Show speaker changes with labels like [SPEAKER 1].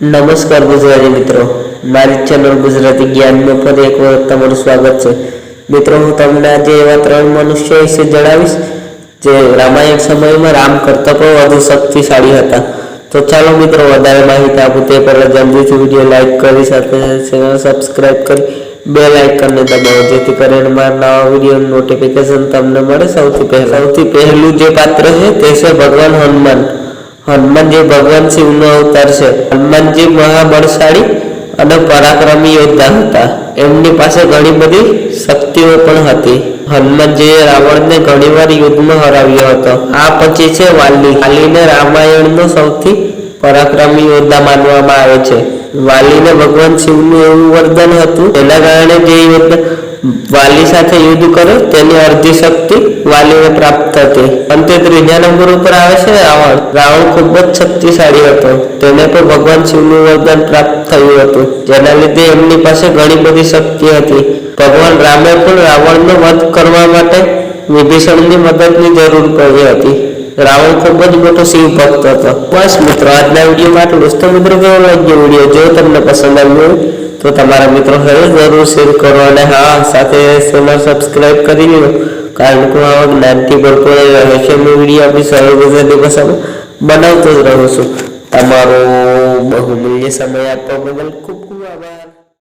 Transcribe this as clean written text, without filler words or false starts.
[SPEAKER 1] નમસ્કાર ગુજરાતી મિત્રો, મારી ચેનલ ગુજરાતી જ્ઞાનમાં ફરી એક વખત તમારું સ્વાગત છે. મિત્રો, હું તમને આજે એવા 3 મનુષ્યો વિશે જણાવીશ જે રામાયણ સમયમાં રામ કરતાં પણ વધુ શક્તિશાળી હતા. તો ચાલો મિત્રો, વધારે માહિતી આપું તે પહેલાં જલ્દીથી વિડીયો લાઇક કરી સાથે ચેનલ સબસ્ક્રાઈબ કરી બેલ આઇકનને દબાવો, જેથી કરીને મારા નવા વિડીયોનું નોટિફિકેશન તમને મળે. સૌથી પહેલું જે પાત્ર છે તે છે ભગવાન હનુમાન. હનુમાનજી ભગવાન શિવનો અવતાર છે. હનુમાનજી મહાબળશાળી અને પરાક્રમી યોદ્ધા હતા. એમની પાસે ઘણી બધી શક્તિઓ પણ હતી. હનુમાનજીએ રાવણને ઘણીવાર યુદ્ધમાં હરાવ્યો હતો. આ પછી છે વાલી. વાલીને રામાયણનો સૌથી પરાક્રમી યોદ્ધા માનવામાં આવે છે. વાલીને ભગવાન શિવનું એવું વરદાન હતું, તેના કારણે જે યોદ્ધા વાલી સાથે યુદ્ધ કરે તેની અડધી શક્તિ વાલીને પ્રાપ્ત હતી. અંતે ત્રીજા નંબર ઉપર આવે છે રાવણ. રાવણ ખૂબ જ શક્તિશાળી હતો. તેને પણ ભગવાન શિવનું વરદાન પ્રાપ્ત થયું હતું, જેના લીધે એમની પાસે ઘણી બધી શક્તિ હતી. ભગવાન રામે પણ રાવણનો વધ કરવા માટે વિભીષણની મદદની જરૂર પડી હતી. રાવણ ખૂબ જ મોટો શિવ ભક્ત હતો. બસ મિત્રો, આજના વિડીયોમાં આટલું જ. તો મિત્રો, કેવો લાગ્યો વિડીયો? જો તમને પસંદ આવ્યો તો તમારા મિત્રો સાથે જરૂર શેર કરો અને હા, સાથે ચેનલ સબસ્ક્રાઈબ કરી લો, કારણ કે આવા જ્ઞાનથી ભરપૂર રહસ્યમય વિડીયો આપણી સરળ ગુજરાતી ભાષામાં બનાવતો જ રહું છું. તમારો બહુમૂલ્ય સમય આપવા બદલ ખૂબ